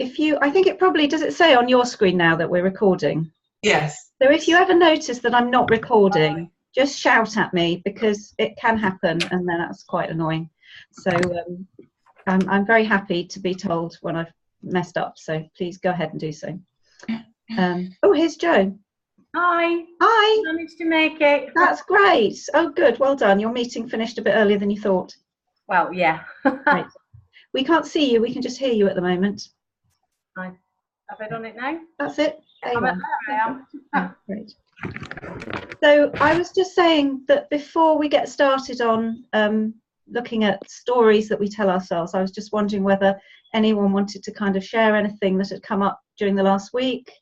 I think it probably, does it say on your screen now that we're recording? Yes. So if you ever notice that I'm not recording, just shout at me, because it can happen, and then that's quite annoying. So I'm very happy to be told when I've messed up, so please go ahead and do so. Oh, here's Jo. Hi. Hi. Managed to make it. That's great. Oh, good. Well done. Your meeting finished a bit earlier than you thought. Well, yeah. Right. We can't see you. We can just hear you at the moment. Have I done it now? That's it. There you are. There I am. Oh, great. So I was just saying that before we get started on looking at stories that we tell ourselves, I was just wondering whether anyone wanted to kind of share anything that had come up during the last week,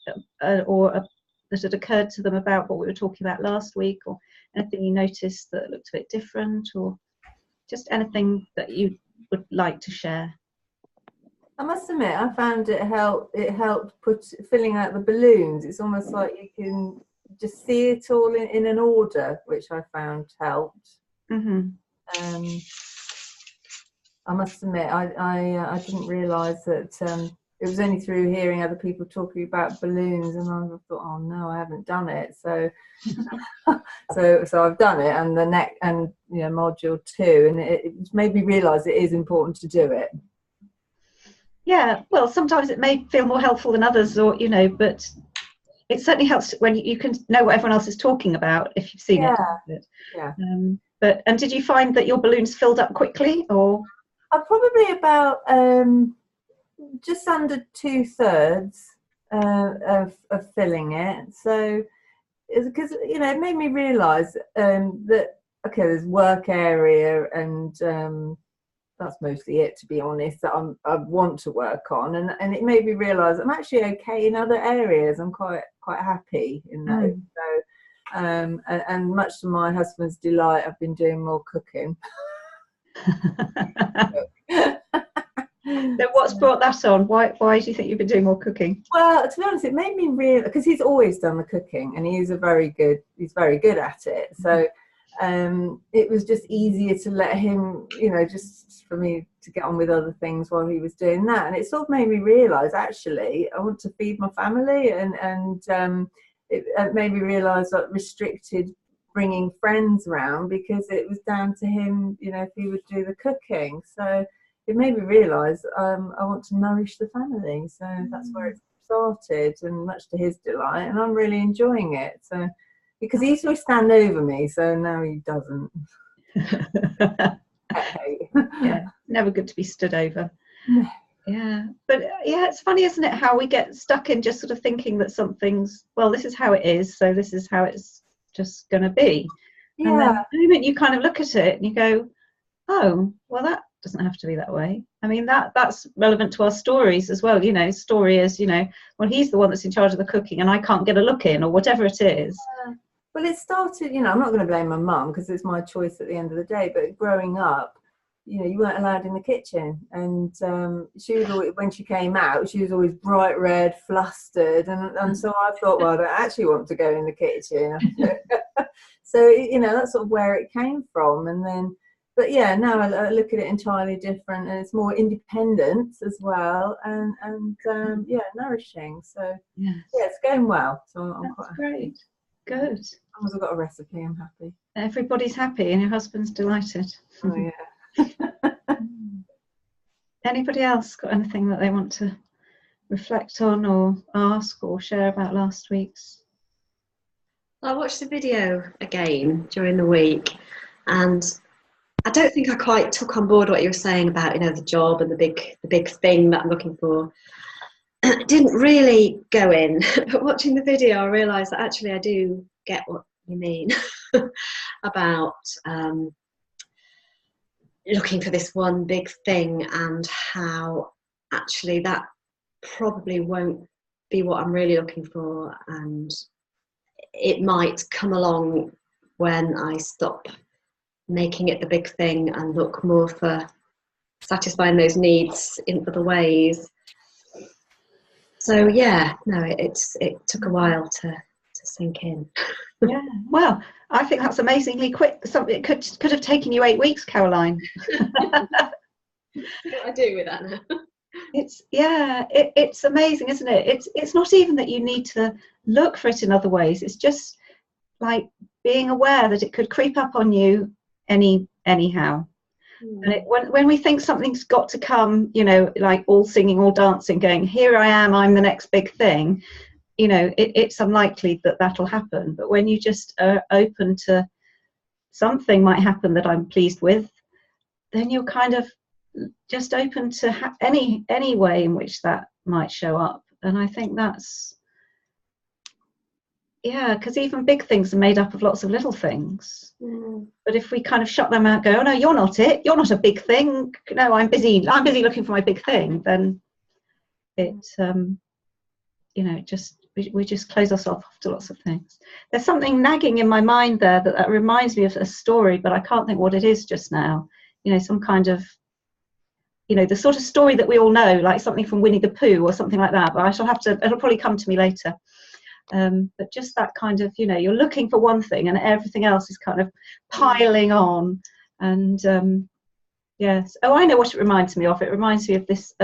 or that had occurred to them about what we were talking about last week, or anything you noticed that looked a bit different, or just anything that you would like to share. I must admit, I found it helped filling out the balloons. It's almost like you can just see it all in an order, which I found helped. Mm-hmm. I must admit, I didn't realise that it was only through hearing other people talking about balloons, and I thought, oh no, I haven't done it. So, so I've done it, and module 2, and it made me realise it is important to do it. Yeah, well, sometimes it may feel more helpful than others, or but it certainly helps when you can know what everyone else is talking about if you've seen it. Yeah. And did you find that your balloons filled up quickly, or? Probably about just under 2/3 of filling it. So, because it made me realise that okay, there's work area, and that's mostly it, to be honest, that I want to work on, and it made me realise I'm actually okay in other areas. I'm quite happy in those. So, and much to my husband's delight, I've been doing more cooking. So what's brought that on? Why do you think you've been doing more cooking? Well, to be honest, it made me real, because he's always done the cooking, and he's very good at it. So it was just easier to let him, just for me to get on with other things while he was doing that. And it sort of made me realise, actually, I want to feed my family, and it made me realise that restricted bringing friends around, because it was down to him, if he would do the cooking. So it made me realise I want to nourish the family. So that's where it started, and much to his delight, and I'm really enjoying it. So, because he used to stand over me, so now he doesn't. Yeah, never good to be stood over. Yeah, but it's funny, isn't it, how we get stuck in just sort of thinking that something's, well, this is how it is, so this is how it's just going to be. Yeah. And then the moment you kind of look at it and you go, oh, well, that doesn't have to be that way. I mean, that's relevant to our stories as well. Story is, well, he's the one that's in charge of the cooking, and I can't get a look in, or whatever it is. Well, it started, I'm not going to blame my mum, because it's my choice at the end of the day, but growing up, you weren't allowed in the kitchen, and she would always, when she came out, she was always bright red, flustered, and so I thought, well, I don't actually want to go in the kitchen. So that's sort of where it came from. And then, but yeah, now I look at it entirely different, and it's more independent as well, and nourishing. So yes. Yeah, it's going well. So I'm That's quite great. happy. Good. As long as I've got a recipe, I'm happy. Everybody's happy, and your husband's delighted. Oh yeah. Anybody else got anything that they want to reflect on, or ask, or share about last week's? I watched the video again during the week, and I don't think I quite took on board what you were saying about the job and the big thing that I'm looking for. It didn't really go in, but watching the video I realised that actually I do get what you mean about looking for this one big thing, and how actually that probably won't be what I'm really looking for, and it might come along when I stop making it the big thing and look more for satisfying those needs in other ways. So yeah, no, it took a while to sink in. Yeah, well, I think that's amazingly quick. It could have taken you 8 weeks, Caroline. What do I do with that now? It's amazing, isn't it? It's not even that you need to look for it in other ways. It's just like being aware that it could creep up on you anyhow. And when we think something's got to come, like all singing, all dancing, going, here I am, I'm the next big thing, it's unlikely that that'll happen. But when you just are open to something might happen that I'm pleased with, then you're kind of just open to any way in which that might show up. And I think that's, because even big things are made up of lots of little things. But if we kind of shut them out, go, oh no, you're not it, you're not a big thing, no, I'm busy looking for my big thing, then it we just close ourselves off to lots of things. There's something nagging in my mind there that reminds me of a story, but I can't think what it is just now. Some kind of, the sort of story that we all know, like something from Winnie the Pooh or something like that, but it'll probably come to me later. But just that kind of, you're looking for one thing and everything else is kind of piling on. And yes, I know what it reminds me of. It reminds me of it's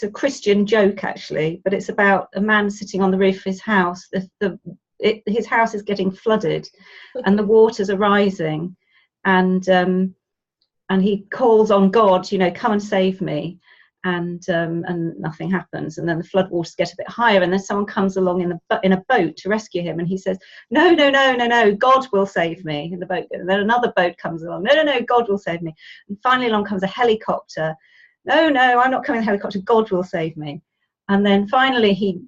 a Christian joke actually, but it's about a man sitting on the roof of his house. His house is getting flooded, and the waters are rising, and he calls on God, come and save me. And nothing happens, and then the flood waters get a bit higher, and then someone comes along in a boat to rescue him, and he says, no, God will save me, in the boat. And then another boat comes along, no, God will save me. And finally along comes a helicopter. No, I'm not coming in a helicopter, God will save me. And then finally he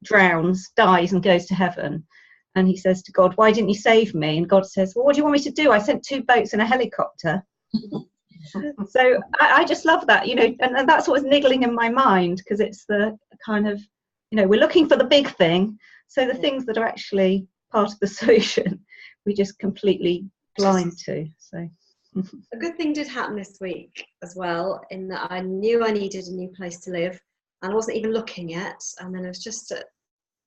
drowns, dies, and goes to heaven. And he says to God, why didn't you save me? And God says, well, what do you want me to do? I sent 2 boats and a helicopter. So I just love that, and that's what was niggling in my mind, because it's the kind of, we're looking for the big thing. So the things that are actually part of the solution, we just completely blind to. So a good thing did happen this week as well, in that I knew I needed a new place to live, and I wasn't even looking yet. And then I was just at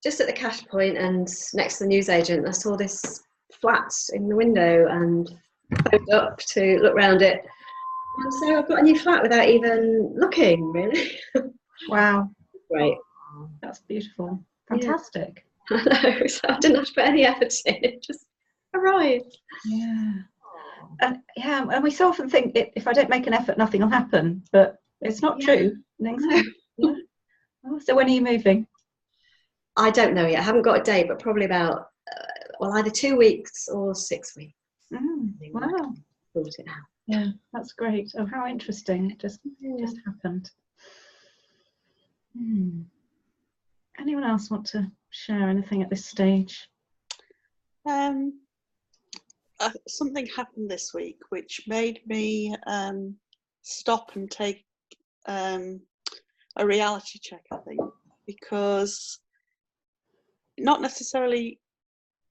the cash point and next to the newsagent, I saw this flat in the window and phoned up to look around it. And so I've got a new flat without even looking, really. Wow. Great. That's beautiful. Fantastic. Yeah. I know. So I didn't have to put any effort in. It just arrived. Yeah. And we so often think if I don't make an effort, nothing will happen. But it's not true. No. Yeah. Oh, so when are you moving? I don't know yet. I haven't got a date, but probably about, either 2 weeks or 6 weeks. Wow. Sort it out. Yeah, that's great. Oh, how interesting. It just happened. Anyone else want to share anything at this stage? Something happened this week which made me stop and take a reality check, I think, because not necessarily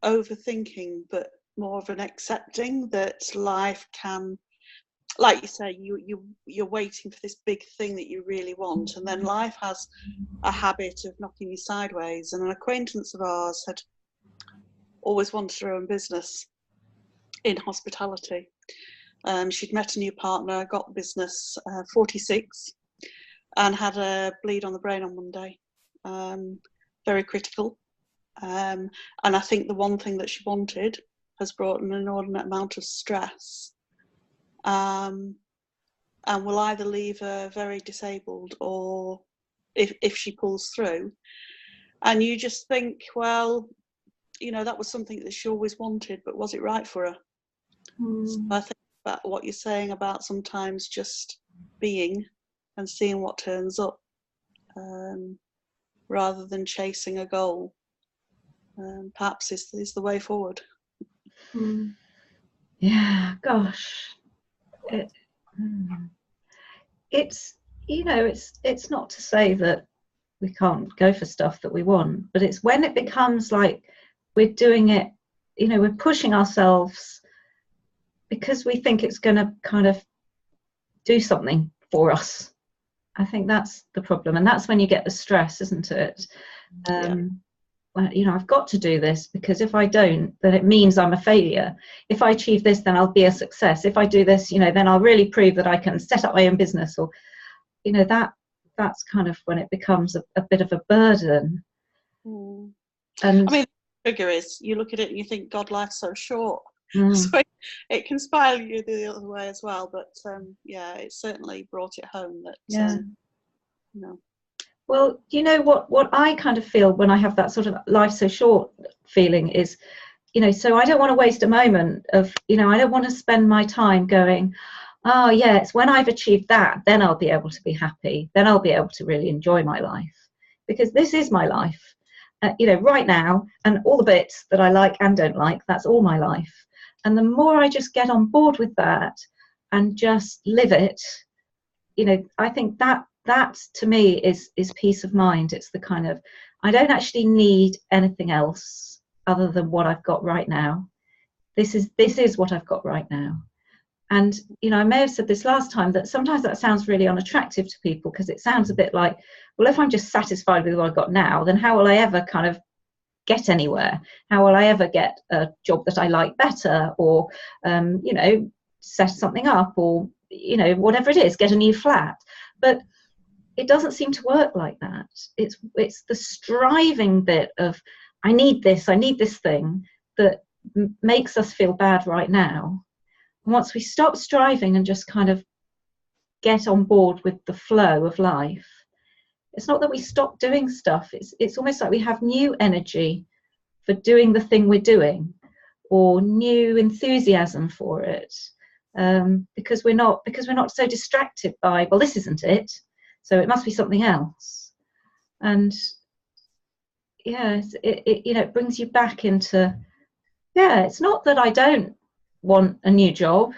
overthinking, but more of an accepting that life can, like you say, you're waiting for this big thing that you really want, and then life has a habit of knocking you sideways. And an acquaintance of ours had always wanted her own business in hospitality. She'd met a new partner, got business, 46, and had a bleed on the brain on Monday, very critical. And I think the one thing that she wanted has brought an inordinate amount of stress, and will either leave her very disabled, or if she pulls through. And you just think, well, that was something that she always wanted, but was it right for her? So I think about what you're saying about sometimes just being and seeing what turns up, rather than chasing a goal, perhaps is the way forward. Yeah, gosh, it's it's not to say that we can't go for stuff that we want, but it's when it becomes like we're doing it, we're pushing ourselves because we think it's going to kind of do something for us. I think that's the problem, and that's when you get the stress, isn't it? well, you know, I've got to do this, because if I don't, then it means I'm a failure. If I achieve this, then I'll be a success. If I do this, you know, then I'll really prove that I can set up my own business. Or, you know, that's kind of when it becomes a bit of a burden. Mm. And I mean, the figure is, you look at it and you think, God, life's so short. mm, So it can spiral you the other way as well. But yeah, it certainly brought it home that, yeah. you know. Well, you know what I kind of feel when I have that sort of life so short feeling is, you know, so I don't want to waste a moment of, you know, I don't want to spend my time going, oh yeah, it's when I've achieved that, then I'll be able to be happy, then I'll be able to really enjoy my life, because this is my life, you know, right now, and all the bits that I like and don't like, that's all my life. And the more I just get on board with that and just live it, you know, I think that to me is peace of mind. It's the kind of, I don't actually need anything else other than what I've got right now. This is what I've got right now. And, you know, I may have said this last time, that sometimes that sounds really unattractive to people, because it sounds a bit like, well, if I'm just satisfied with what I've got now, then how will I ever kind of get anywhere? How will I ever get a job that I like better, or, you know, set something up, or, you know, whatever it is, get a new flat? But it doesn't seem to work like that. It's the striving bit of, I need this thing, that makes us feel bad right now. And once we stop striving and just kind of get on board with the flow of life, it's not that we stop doing stuff. It's almost like we have new energy for doing the thing we're doing, or new enthusiasm for it, because we're not so distracted by, well, this isn't it, so it must be something else. And yeah, it you know, it brings you back into, yeah, it's not that I don't want a new job,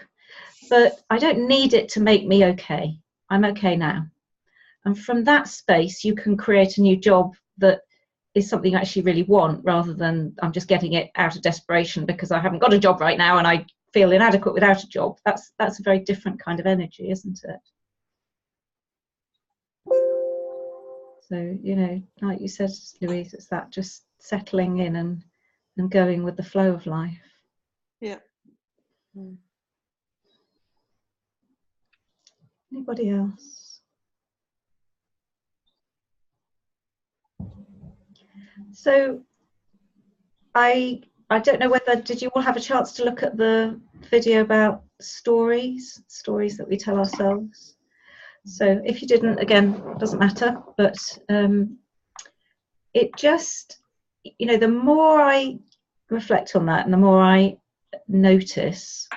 but I don't need it to make me okay. I'm okay now. And from that space, you can create a new job that is something I actually really want, rather than I'm just getting it out of desperation because I haven't got a job right now and I feel inadequate without a job. That's a very different kind of energy, isn't it? So, you know, like you said, Louise, it's that just settling in and going with the flow of life. Yeah. Anybody else? So I don't know whether, did you all have a chance to look at the video about stories that we tell ourselves? So if you didn't, again, it doesn't matter, but it just, you know, the more I reflect on that and the more I notice,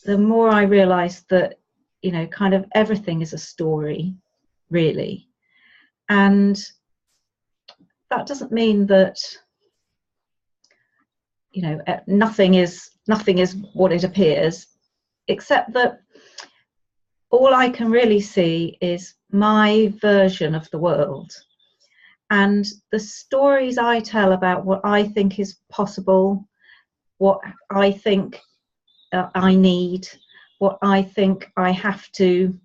the more I realise that, you know, kind of everything is a story, really. And that doesn't mean that, you know, nothing is what it appears, except that all I can really see is my version of the world, and the stories I tell about what I think is possible, what I think I need, what I think I have to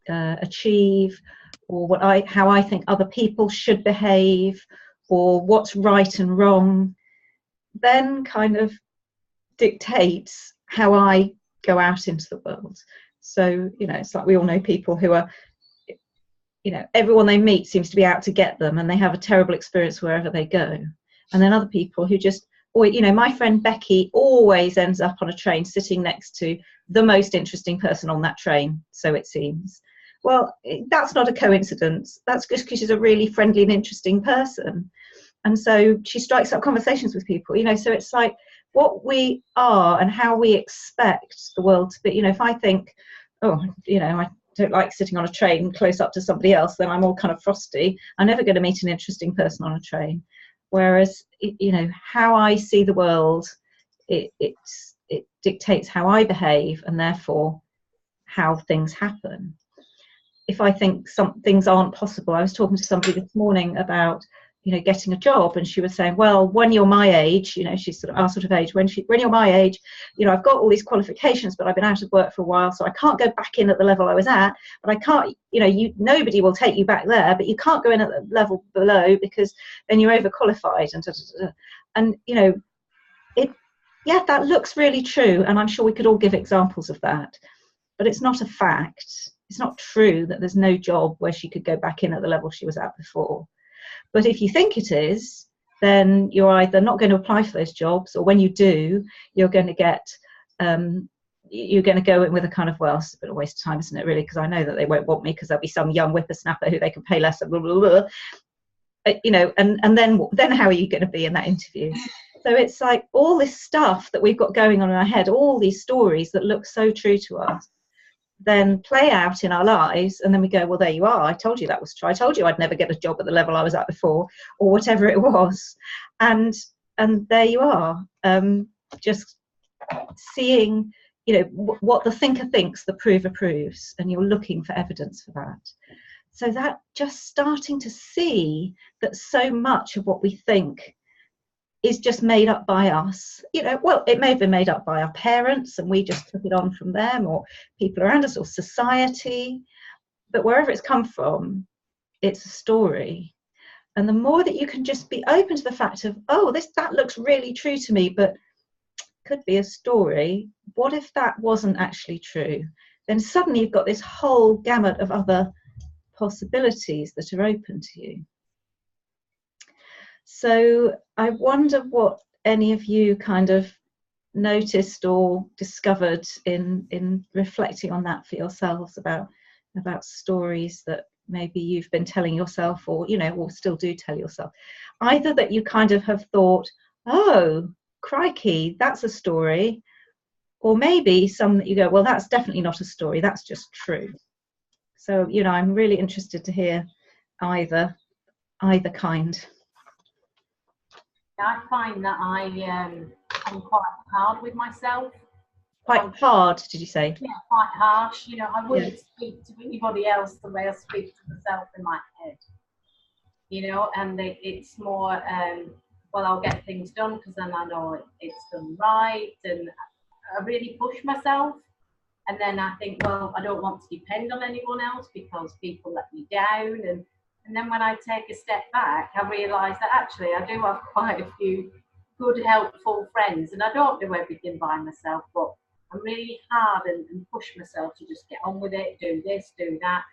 achieve, or how I think other people should behave, or what's right and wrong, then kind of dictates how I go out into the world. So, you know, it's like we all know people who are, you know, everyone they meet seems to be out to get them, and they have a terrible experience wherever they go. And then other people who just, or, you know, my friend Becky always ends up on a train sitting next to the most interesting person on that train, so it seems. Well, that's not a coincidence. That's just because she's a really friendly and interesting person. And so she strikes up conversations with people, you know, so it's like what we are and how we expect the world to be. You know, if I think, oh, you know, I don't like sitting on a train close up to somebody else, then I'm all kind of frosty. I'm never going to meet an interesting person on a train. Whereas, you know, how I see the world, it dictates how I behave, and therefore how things happen. If I think some things aren't possible, I was talking to somebody this morning about, getting a job, and she was saying, well, when you're my age, she's sort of our sort of age, when you're my age, I've got all these qualifications, but I've been out of work for a while, so I can't go back in at the level I was at, but I can't, nobody will take you back there, but you can't go in at the level below because then you're overqualified, and that looks really true, and I'm sure we could all give examples of that, but it's not a fact. It's not true that there's no job where she could go back in at the level she was at before. But if you think it is, then you're either not going to apply for those jobs, or when you do, you're going to get, you're going to go in with a kind of, well, it's a bit of a waste of time, isn't it, really? Because I know that they won't want me because there'll be some young whippersnapper who they can pay less, blah, blah, blah. And then how are you going to be in that interview? So it's like all this stuff that we've got going on in our head, all these stories that look so true to us, then play out in our lives, and then we go, well, there you are, I told you that was true, I told you I'd never get a job at the level I was at before, or whatever it was, and there you are, just seeing what the thinker thinks, the prover proves, and you're looking for evidence for that. So that just starting to see that so much of what we think is just made up by us. Well, it may have been made up by our parents and we just took it on from them, or people around us, or society, but wherever it's come from, it's a story. And the more that you can just be open to the fact of, oh, that looks really true to me, but could be a story, what if that wasn't actually true? Then suddenly you've got this whole gamut of other possibilities that are open to you. So I wonder what any of you kind of noticed or discovered in reflecting on that for yourselves, about stories that maybe you've been telling yourself, or or still do tell yourself, either that you kind of have thought, oh crikey, that's a story, or maybe some that you go, well, that's definitely not a story, that's just true. So I'm really interested to hear either kind. I find that I'm quite hard with myself. Quite hard, did you say? Yeah, quite harsh. I wouldn't speak to anybody else the way I speak to myself in my head. And it's more, well, I'll get things done because then I know it's done right, and I really push myself. And then I think, well, I don't want to depend on anyone else because people let me down. And then when I take a step back, I realise that actually I do have quite a few good, helpful friends, and I don't do everything by myself, but I'm really hard and push myself to just get on with it, do this, do that,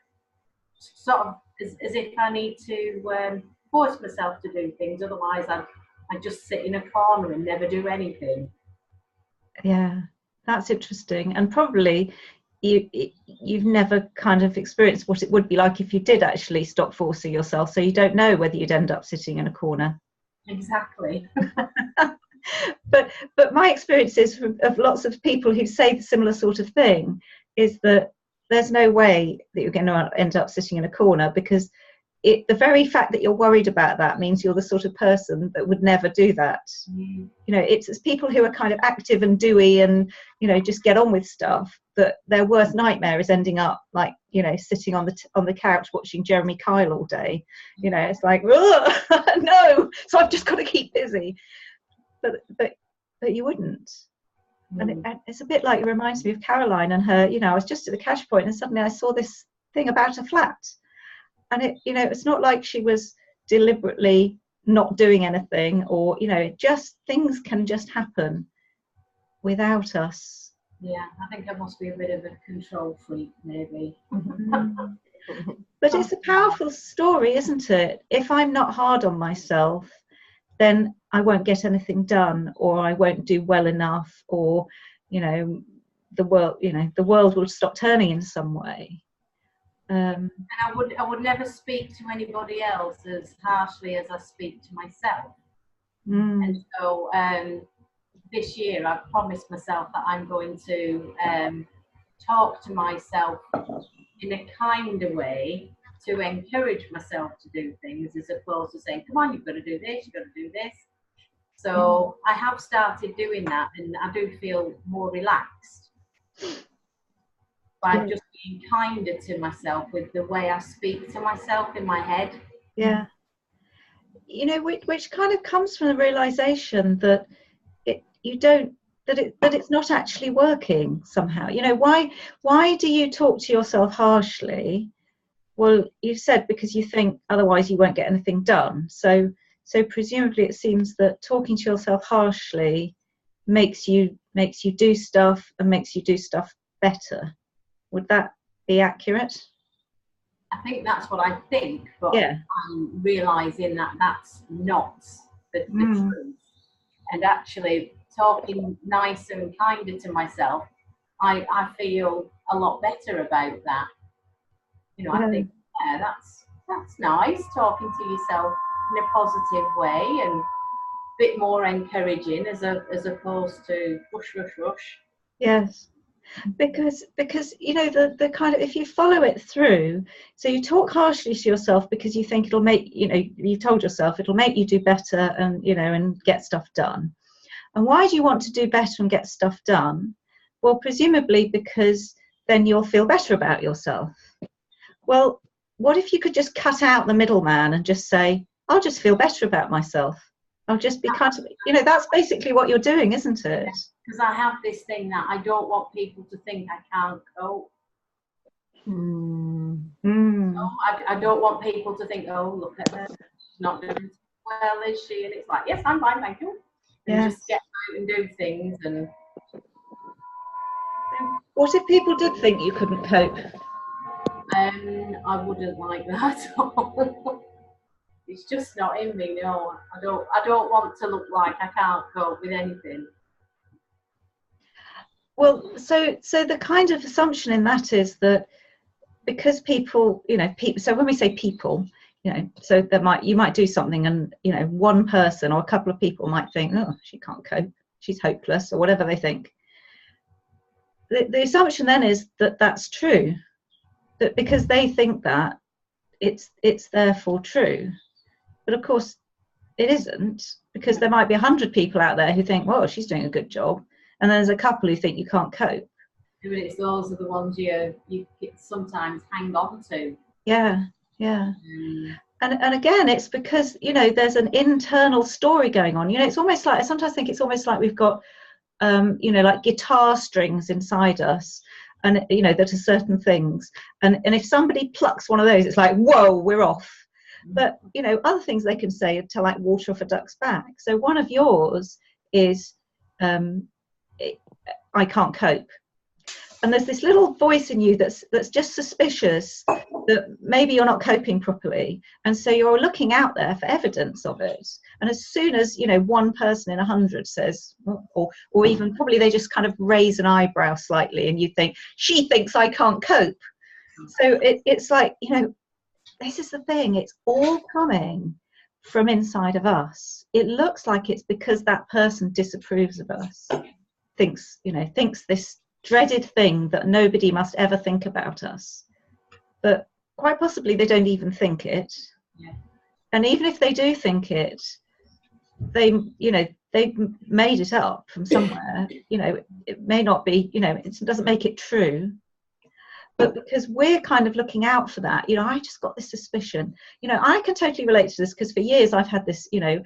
sort of as if I need to force myself to do things, otherwise I just sit in a corner and never do anything. Yeah, that's interesting, and probably you've never kind of experienced what it would be like if you did actually stop forcing yourself, so you don't know whether you'd end up sitting in a corner. Exactly. but my experiences of lots of people who say the similar sort of thing is that there's no way that you're going to end up sitting in a corner, because the very fact that you're worried about that means you're the sort of person that would never do that. It's people who are kind of active and doey and just get on with stuff, that their worst nightmare is ending up like sitting on the couch watching Jeremy Kyle all day. It's like, no, so I've just got to keep busy, but you wouldn't. And it's a bit like, it reminds me of Caroline and her, I was just at the cash point and suddenly I saw this thing about a flat. And it's not like she was deliberately not doing anything, or, just things can just happen without us. Yeah, I think I must be a bit of a control freak, maybe. But it's a powerful story, isn't it? If I'm not hard on myself, then I won't get anything done, or I won't do well enough, or, the world will stop turning in some way. And I would never speak to anybody else as harshly as I speak to myself. And so this year I've promised myself that I'm going to talk to myself in a kinder way, to encourage myself to do things, as opposed to saying, come on, you've got to do this, you've got to do this. So I have started doing that, and I do feel more relaxed by just being kinder to myself with the way I speak to myself in my head. Yeah. you know, which kind of comes from the realization that it's not actually working somehow. You know, why do you talk to yourself harshly? Well, you said because you think otherwise you won't get anything done. So presumably it seems that talking to yourself harshly makes you do stuff and makes you do stuff better. Would that be accurate? I think that's what I think, but Yeah. I'm realising that that's not the truth. And actually talking nicer and kinder to myself, I feel a lot better about that. You know, Yeah. I think, yeah, that's nice, talking to yourself in a positive way and a bit more encouraging as opposed to rush. Yes. Because you know, the kind of, if you follow it through, so you talk harshly to yourself because you think it'll make, you know, you told yourself it'll make you do better and, you know, and get stuff done. And why do you want to do better and get stuff done? Well, presumably because then you'll feel better about yourself. Well, what if you could just cut out the middleman and just say, I'll just feel better about myself. I'll just be kind of, you know, that's basically what you're doing, isn't it? Because I have this thing that I don't want people to think I can't cope. So I don't want people to think, oh, look at her, she's not doing well, is she? And it's like, yes, I'm fine, thank you. And Yes. just get out and do things. And what if people did think you couldn't cope? I wouldn't like that at all. It's just not in me. No, I don't want to look like I can't cope with anything. Well, so the kind of assumption in that is that because people, you know, so when we say people, you know, so you might do something and, you know, one person or a couple of people might think, oh, she can't cope, she's hopeless, or whatever they think. The assumption then is that that's true, that because they think that, it's therefore true. But of course it isn't, because there might be 100 people out there who think, well, she's doing a good job, and then there's a couple who think you can't cope. I mean, it's those are the ones you sometimes hang on to. Yeah. And again, it's because, you know, there's an internal story going on. You know, it's almost like, I sometimes think it's almost like we've got you know, like guitar strings inside us, and, you know, that are certain things, and if somebody plucks one of those, it's like, whoa, we're off. But, you know, other things they can say to, like, water off a duck's back. So one of yours is I can't cope, and there's this little voice in you that's just suspicious that maybe you're not coping properly, and so you're looking out there for evidence of it. And as soon as, you know, one person in 100 says, or even probably they just kind of raise an eyebrow slightly, and you think, she thinks I can't cope. So it's like, you know, this is the thing, it's all coming from inside of us. It looks like it's because that person disapproves of us, thinks this dreaded thing that nobody must ever think about us. But quite possibly they don't even think it. Yeah. And even if they do think it, they've made it up from somewhere. You know, it may not be, you know, it doesn't make it true. But because we're kind of looking out for that, you know, I just got this suspicion. You know, I can totally relate to this because for years I've had this, you know,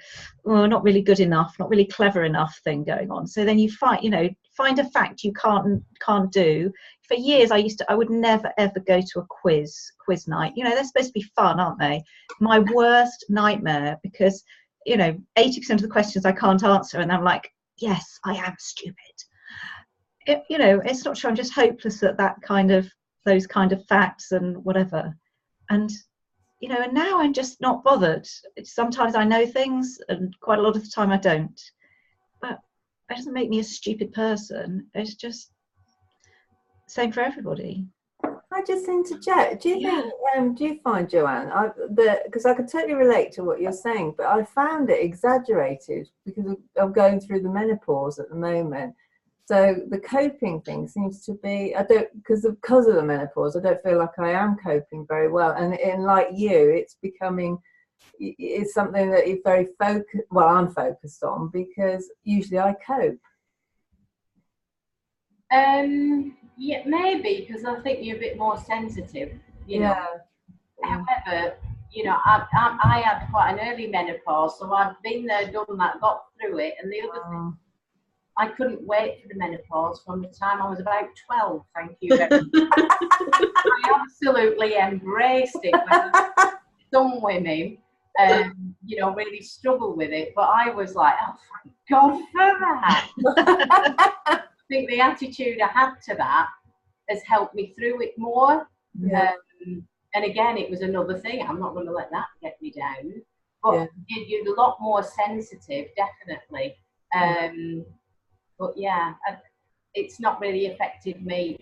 not really good enough, not really clever enough thing going on. So then you find a fact you can't do. For years I would never ever go to a quiz night. You know, they're supposed to be fun, aren't they? My worst nightmare, because, you know, 80% of the questions I can't answer, and I'm like, yes, I am stupid. You know, it's not true. I'm just hopeless at those kind of facts and whatever. And, you know, and now I'm just not bothered. Sometimes I know things, and quite a lot of the time I don't. But that doesn't make me a stupid person. It's just same for everybody. I just interject. Do you think? Do you find, Joanne, because I could totally relate to what you're saying, but I found it exaggerated because of going through the menopause at the moment. So the coping thing seems to be, because of the menopause, I don't feel like I am coping very well. And like you, it's something that you're very I'm focused on, because usually I cope. Yeah, maybe, because I think you're a bit more sensitive, you know. However, you know, I had quite an early menopause, so I've been there, done that, got through it. And the other thing, I couldn't wait for the menopause from the time I was about 12. Thank you very much. I absolutely embraced it. Some women, you know, really struggle with it, but I was like, oh, thank God for that. I think the attitude I had to that has helped me through it more. Yeah. And again, it was another thing. I'm not going to let that get me down. But you're a lot more sensitive, definitely. But yeah, it's not really affected me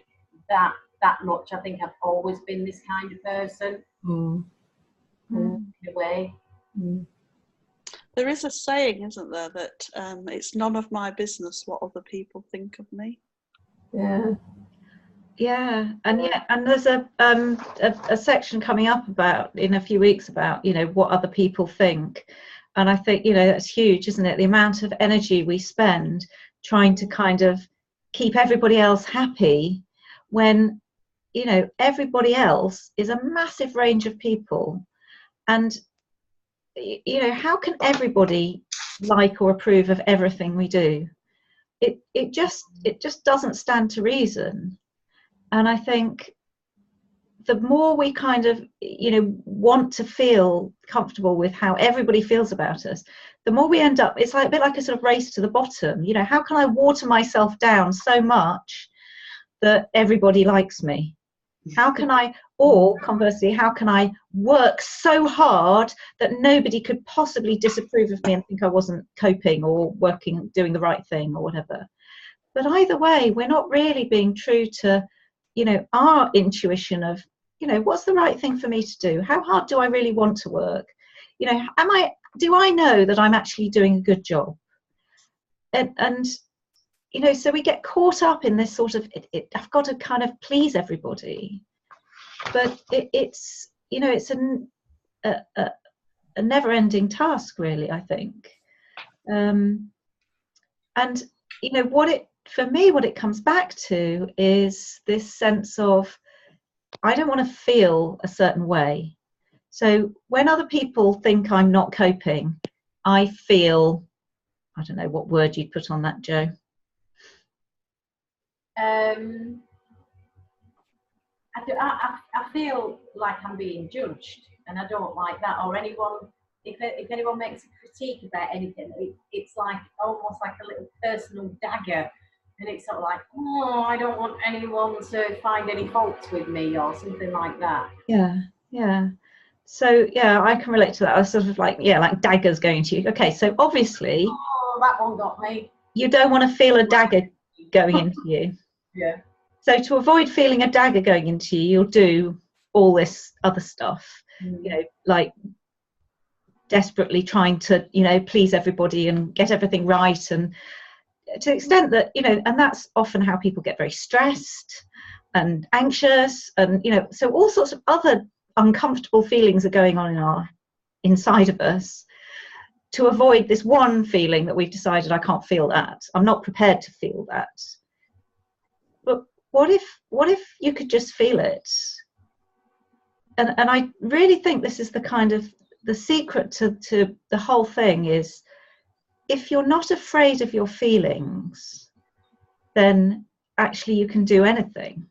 that much. I think I've always been this kind of person. In a way. There is a saying, isn't there, that it's none of my business what other people think of me. Yeah, and there's a section coming up about in a few weeks about, you know, what other people think, and I think, you know, that's huge, isn't it? The amount of energy we spend trying to kind of keep everybody else happy, when, you know, everybody else is a massive range of people, and, you know, how can everybody like or approve of everything we do? It just doesn't stand to reason. And I think the more we kind of, you know, want to feel comfortable with how everybody feels about us, the more we end up, it's like a bit like a sort of race to the bottom. You know, how can I water myself down so much that everybody likes me? How can I, or conversely, how can I work so hard that nobody could possibly disapprove of me and think I wasn't coping or working, doing the right thing or whatever? But either way, we're not really being true to, you know, our intuition of, you know, what's the right thing for me to do? How hard do I really want to work? You know, do I know that I'm actually doing a good job? And you know, so we get caught up in this sort of, I've got to kind of please everybody. But it's, you know, it's a never-ending task, really, I think. And, you know, for me, what it comes back to is this sense of, I don't want to feel a certain way. So when other people think I'm not coping, I feel, I don't know what word you'd put on that, Jo. I feel like I'm being judged, and I don't like that. Or anyone, if anyone makes a critique about anything, it's like almost like a little personal dagger, and it's sort of like, oh, I don't want anyone to find any faults with me or something like that. Yeah. So yeah, I can relate to that. I was sort of like, yeah, like daggers going to you. Okay, so obviously, oh, that one got me. You don't want to feel a dagger going into you. Yeah. So to avoid feeling a dagger going into you, you'll do all this other stuff, you know, like desperately trying to, you know, please everybody and get everything right. And to the extent that, you know, and that's often how people get very stressed and anxious, and, you know, so all sorts of other uncomfortable feelings are going on inside of us to avoid this one feeling that we've decided, I can't feel that. I'm not prepared to feel that. But what if you could just feel it? And I really think this is the kind of the secret to the whole thing is, if you're not afraid of your feelings, then actually you can do anything.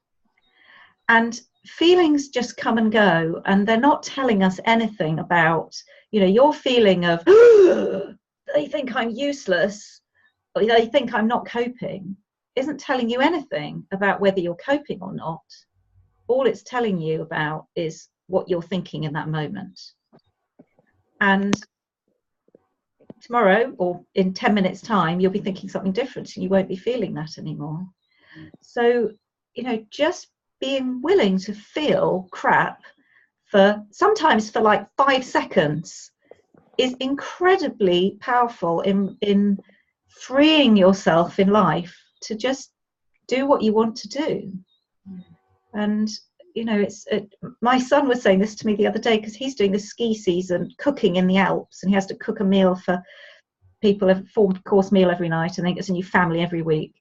And feelings just come and go, and they're not telling us anything about, you know, your feeling of they think I'm useless, or they think I'm not coping, isn't telling you anything about whether you're coping or not. All it's telling you about is what you're thinking in that moment. And tomorrow or in 10 minutes time, you'll be thinking something different and you won't be feeling that anymore. So, you know, just being willing to feel crap sometimes for like 5 seconds is incredibly powerful in freeing yourself in life to just do what you want to do. And, you know, my son was saying this to me the other day, because he's doing the ski season cooking in the Alps, and he has to cook a meal for people, a 4-course meal every night, and then gets a new family every week.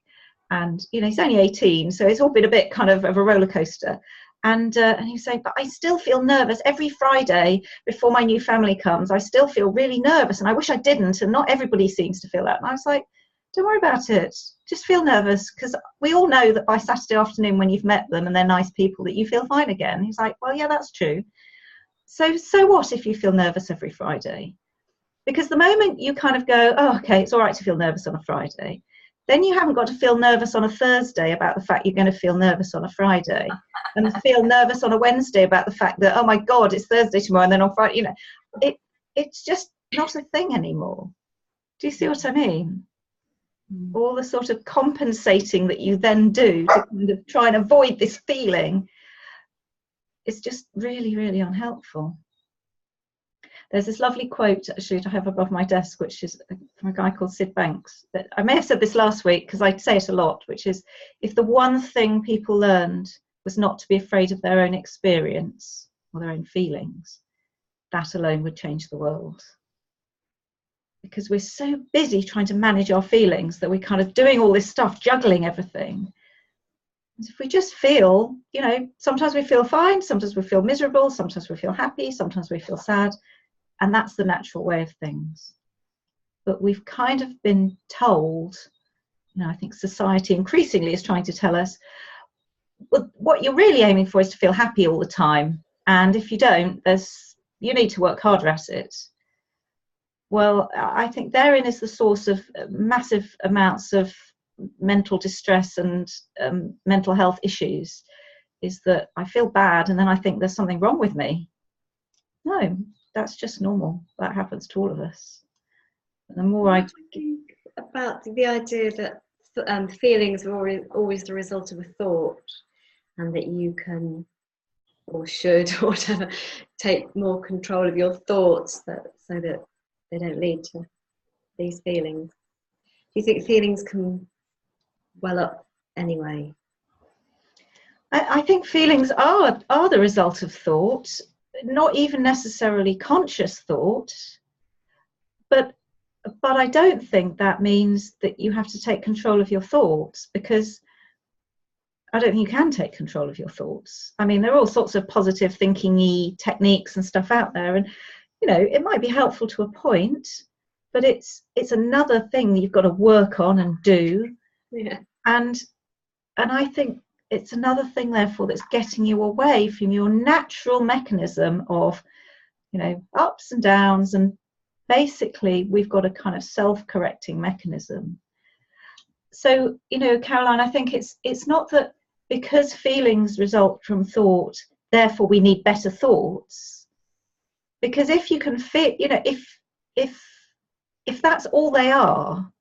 And, you know, he's only 18, so it's all been a bit kind of a roller coaster. And he was saying, but I still feel nervous every Friday before my new family comes. I still feel really nervous, and I wish I didn't. And not everybody seems to feel that. And I was like, don't worry about it. Just feel nervous, because we all know that by Saturday afternoon, when you've met them and they're nice people, that you feel fine again. He's like, well, yeah, that's true. So what if you feel nervous every Friday? Because the moment you kind of go, oh, okay, it's all right to feel nervous on a Friday, then you haven't got to feel nervous on a Thursday about the fact you're going to feel nervous on a Friday, and feel nervous on a Wednesday about the fact that, oh my God, it's Thursday tomorrow, and then on Friday, it's just not a thing anymore. Do you see what I mean? All the sort of compensating that you then do to kind of try and avoid this feeling is just really, really unhelpful. There's this lovely quote, actually, I have above my desk, which is from a guy called Sid Banks. That I may have said this last week, because I say it a lot, which is, if the one thing people learned was not to be afraid of their own experience or their own feelings, that alone would change the world. Because we're so busy trying to manage our feelings that we're kind of doing all this stuff, juggling everything. If we just feel, sometimes we feel fine, sometimes we feel miserable, sometimes we feel happy, sometimes we feel sad. And that's the natural way of things. But we've kind of been told, I think society increasingly is trying to tell us, well, what you're really aiming for is to feel happy all the time. And if you don't, you need to work harder at it. Well, I think therein is the source of massive amounts of mental distress and mental health issues, is that I feel bad and then I think there's something wrong with me. No, that's just normal. That happens to all of us. And the more I think about the idea that feelings are always the result of a thought, and that you can, or should, or whatever, take more control of your thoughts so that they don't lead to these feelings. Do you think feelings can well up anyway? I think feelings are the result of thought, not even necessarily conscious thought, but I don't think that means that you have to take control of your thoughts, because I don't think you can take control of your thoughts. I mean, there are all sorts of positive thinking-y techniques and stuff out there, and it might be helpful to a point, but it's another thing that you've got to work on and do. Yeah. And I think it's another thing, therefore, that's getting you away from your natural mechanism of, ups and downs. And basically, we've got a kind of self-correcting mechanism. So, Caroline, I think it's not that because feelings result from thought, therefore we need better thoughts. Because if you can feel, if that's all they are,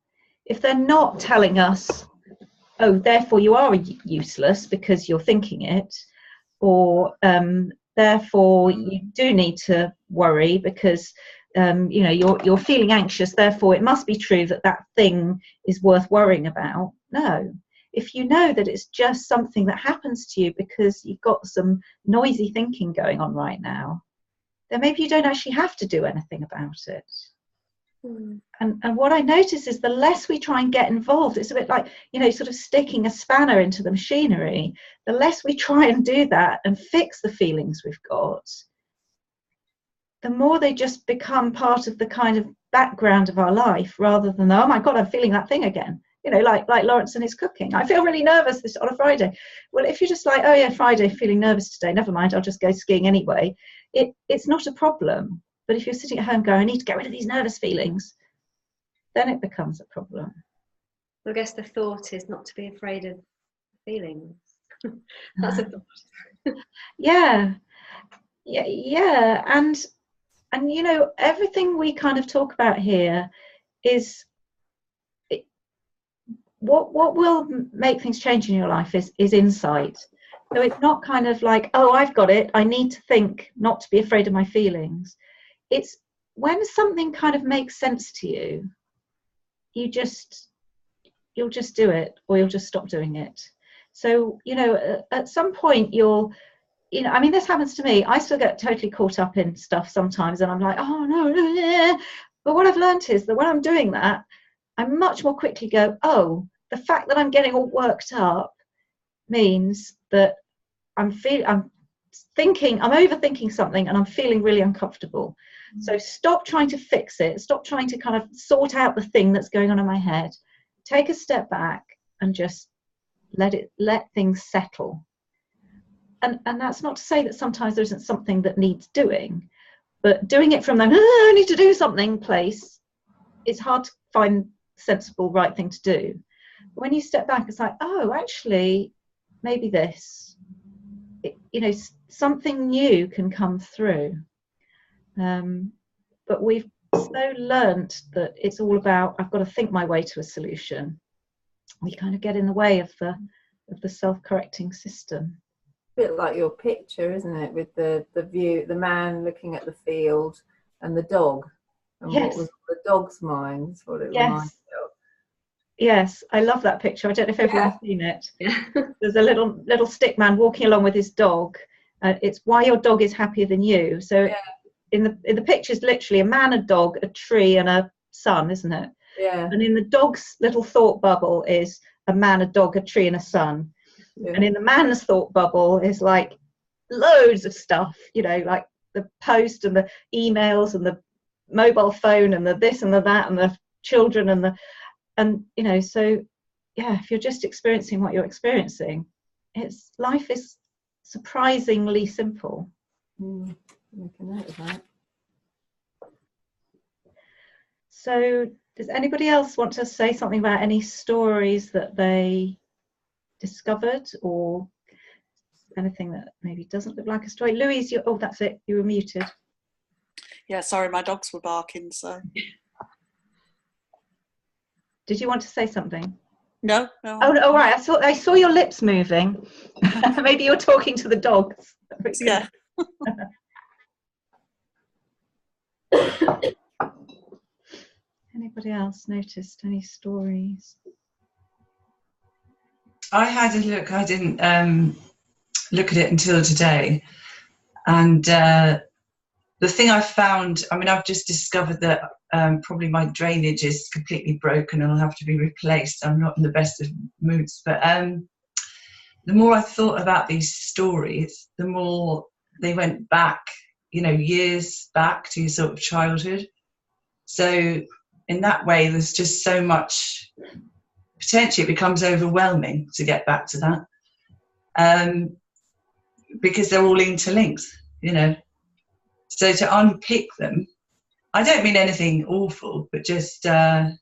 if they're not telling us, oh, therefore you are useless because you're thinking it, or therefore you do need to worry because you're feeling anxious, therefore it must be true that thing is worth worrying about. No. If you know that it's just something that happens to you because you've got some noisy thinking going on right now, then maybe you don't actually have to do anything about it. And what I notice is the less we try and get involved, it's a bit like, sort of sticking a spanner into the machinery. The less we try and do that and fix the feelings we've got, the more they just become part of the kind of background of our life, rather than, oh my God, I'm feeling that thing again. Like Lawrence and his cooking. I feel really nervous on a Friday. Well, if you're just like, oh yeah, Friday, feeling nervous today, never mind, I'll just go skiing anyway. It's not a problem. But if you're sitting at home going, I need to get rid of these nervous feelings, then it becomes a problem. I guess the thought is not to be afraid of feelings. That's a thought. Yeah. And everything we kind of talk about here is what will make things change in your life is insight. So it's not kind of like, oh, I've got it, I need to think not to be afraid of my feelings. It's when something kind of makes sense to you, you'll just do it, or you'll just stop doing it. So, at some point this happens to me. I still get totally caught up in stuff sometimes, and I'm like, oh no. But what I've learned is that when I'm doing that, I much more quickly go, oh, the fact that I'm getting all worked up means that I'm I'm overthinking something and I'm feeling really uncomfortable. So stop trying to fix it. Stop trying to kind of sort out the thing that's going on in my head. Take a step back and just let things settle. And that's not to say that sometimes there isn't something that needs doing, but doing it from the I need to do something place, it's hard to find sensible right thing to do. But when you step back, it's like, oh, actually, maybe this, something new can come through. But we've so learnt that it's all about, I've got to think my way to a solution. We kind of get in the way of the self-correcting system. A bit like your picture, isn't it, with the view, the man looking at the field and the dog, and Yes. what was the dog's mind, what it Yes. reminded of. Yes, I love that picture. I don't know if everyone's seen it. There's a little stick man walking along with his dog. It's why your dog is happier than you. So in the picture is literally a man, a dog, a tree, and a sun, isn't it? Yeah. And in the dog's little thought bubble is a man, a dog, a tree, and a sun. Yeah. And in the man's thought bubble is like loads of stuff, like the post and the emails and the mobile phone and the this and the that and the children so if you're just experiencing what you're experiencing, life is surprisingly simple. Make a note of that. So does anybody else want to say something about any stories that they discovered, or anything that maybe doesn't look like a story? Louise, that's it, you were muted. Yeah, sorry, my dogs were barking, so. Did you want to say something? No. Oh, right. I saw your lips moving. Maybe you're talking to the dogs. Yeah. Anybody else noticed any stories? I had a look. I didn't look at it until today, and the thing I found, I've just discovered that probably my drainage is completely broken and I'll have to be replaced. I'm not in the best of moods, but the more I thought about these stories, the more they went back, years back to your sort of childhood. So in that way, there's just so much, potentially it becomes overwhelming to get back to that, because they're all interlinked, So to unpick them, I don't mean anything awful, but just, the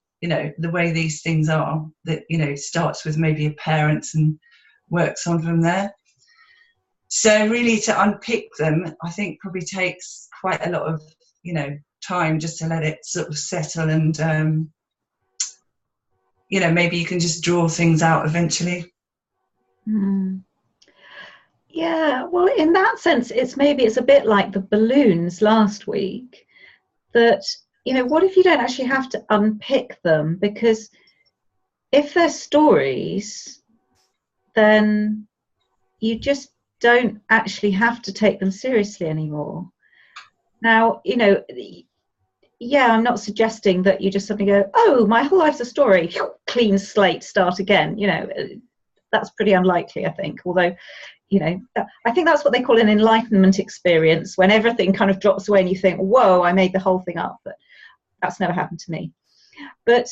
way these things are, that, starts with maybe a parent and works on from there. So really to unpick them, I think probably takes quite a lot of, time just to let it sort of settle, and, maybe you can just draw things out eventually. Yeah, well, in that sense, it's a bit like the balloons last week, that, what if you don't actually have to unpick them? Because if they're stories, then you just don't actually have to take them seriously anymore. Now, I'm not suggesting that you just suddenly go, oh, my whole life's a story, clean slate, start again. That's pretty unlikely, I think, although I think that's what they call an enlightenment experience, when everything kind of drops away and you think, whoa, I made the whole thing up. But that's never happened to me. But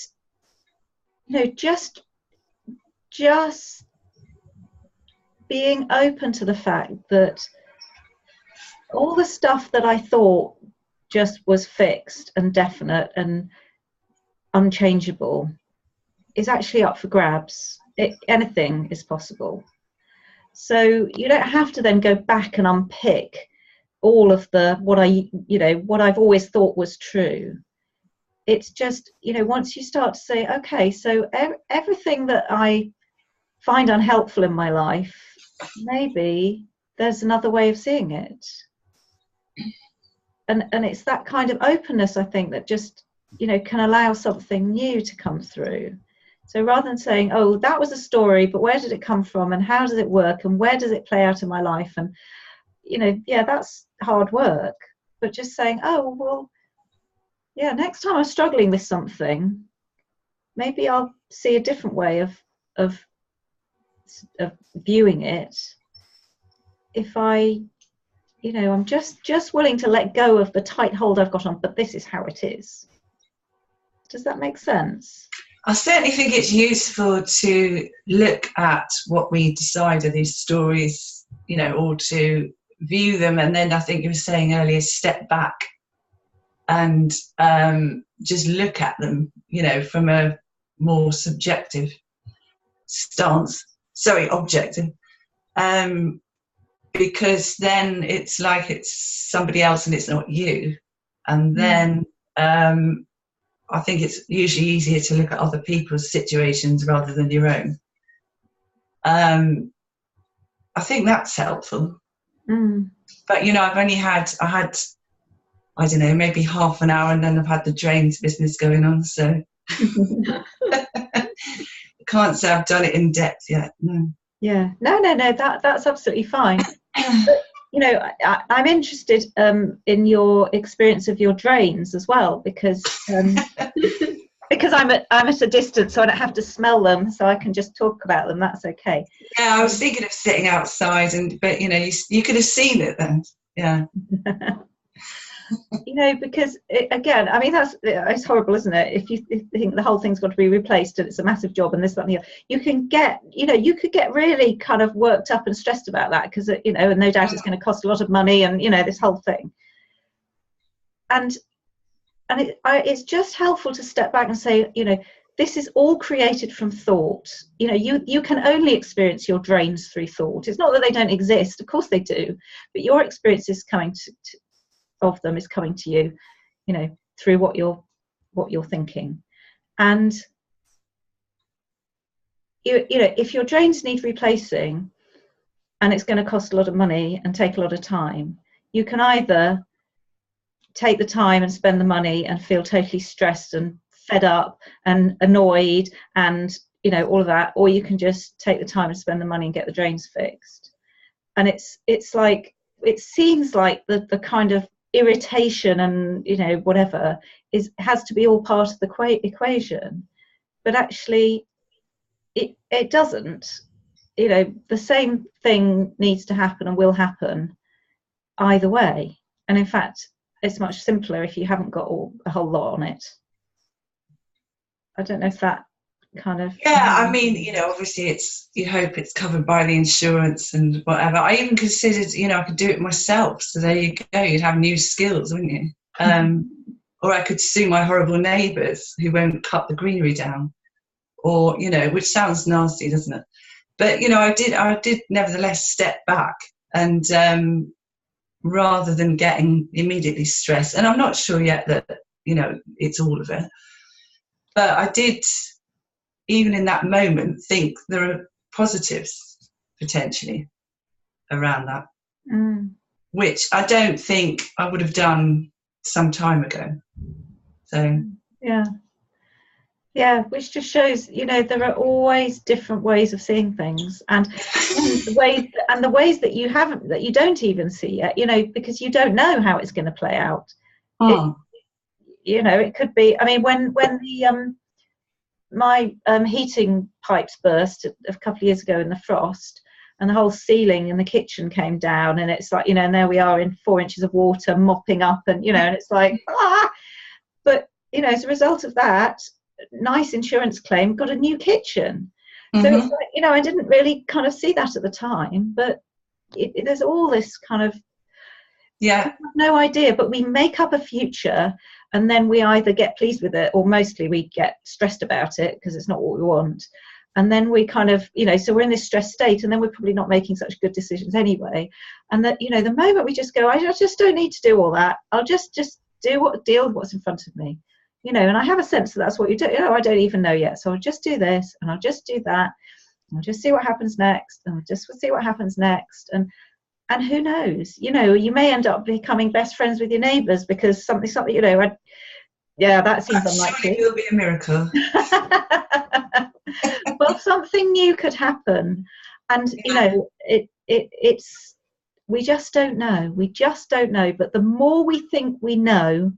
just being open to the fact that all the stuff that I thought just was fixed and definite and unchangeable is actually up for grabs. Anything is possible. So you don't have to then go back and unpick all of what I've always thought was true. It's just, once you start to say, okay, so everything that I find unhelpful in my life, maybe there's another way of seeing it. And it's that kind of openness, I think, that just, can allow something new to come through. So rather than saying, oh, that was a story, but where did it come from, and how does it work, and where does it play out in my life? And, that's hard work. But just saying, oh, well, yeah, next time I'm struggling with something, maybe I'll see a different way of viewing it if I you know, I'm just willing to let go of the tight hold I've got on, but this is how it is. Does that make sense? I certainly think it's useful to look at what we decide are these stories, you know, or to view them, and then I think you were saying earlier, step back and just look at them, you know, from a more subjective stance. Sorry, objective. Because then it's like it's somebody else and it's not you. And then I think it's usually easier to look at other people's situations rather than your own. I think that's helpful. But, you know, I had, I don't know, maybe half an hour, and then I've had the drains business going on. So I can't say I've done it in depth yet. No. Yeah, no, that's absolutely fine. But, you know, I'm interested in your experience of your drains as well, because because I'm at a distance, so I don't have to smell them, so I can just talk about them. That's okay. Yeah, I was thinking of sitting outside, but you know, you could have seen it then. Yeah. You know, because again, I mean, it's horrible, isn't it? If you think the whole thing's got to be replaced and it's a massive job and this, that, and the other, you could get really kind of worked up and stressed about that, because, you know, and no doubt it's going to cost a lot of money, and, you know, this whole thing. And it's just helpful to step back and say, you know, this is all created from thought. You know, you can only experience your drains through thought. It's not that they don't exist, of course they do, but your experience is coming of them is coming to you, you know, through what you're thinking. And you know, if your drains need replacing and it's going to cost a lot of money and take a lot of time, you can either take the time and spend the money and feel totally stressed and fed up and annoyed and, you know, all of that, or you can just take the time and spend the money and get the drains fixed. And it's like, it seems like the kind of irritation and, you know, whatever has to be all part of the equation, but actually it doesn't. You know, the same thing needs to happen and will happen either way, and in fact it's much simpler if you haven't got a whole lot on it. I don't know if that kind of... Yeah, I mean, you know, obviously you hope it's covered by the insurance and whatever. I even considered, you know, I could do it myself. So there you go, you'd have new skills, wouldn't you? Or I could sue my horrible neighbours who won't cut the greenery down, or, you know, which sounds nasty, doesn't it? But, you know, I did nevertheless step back, and rather than getting immediately stressed, and I'm not sure yet that, you know, it's all of it, but I did, even in that moment, think there are positives potentially around that, which I don't think I would have done some time ago. So yeah, which just shows, you know, there are always different ways of seeing things, and the ways that you don't even see yet, you know, because you don't know how it's going to play out. You know, it could be, I mean, when the my heating pipes burst a couple of years ago in the frost, and the whole ceiling in the kitchen came down, and it's like, you know, and there we are in 4 inches of water mopping up, and, you know, and it's like, but, you know, as a result of that, nice insurance claim, got a new kitchen. So it's like, you know, I didn't really kind of see that at the time, but there's all this kind of, yeah, I have no idea, but we make up a future, and then we either get pleased with it, or mostly we get stressed about it because it's not what we want. And then we kind of, you know, so we're in this stress state, and then we're probably not making such good decisions anyway. And that, you know, the moment we just go, I just don't need to do all that, I'll just deal with what's in front of me, you know, and I have a sense that that's what you do. You know, I don't even know yet, so I'll just do this, and I'll just do that, and I'll just see what happens next, and I'll just see what happens next, and who knows, you know, you may end up becoming best friends with your neighbours because something, you know, that seems unlikely. It will be a miracle. Well, something new could happen, and you know, it's we just don't know. But the more we think we know,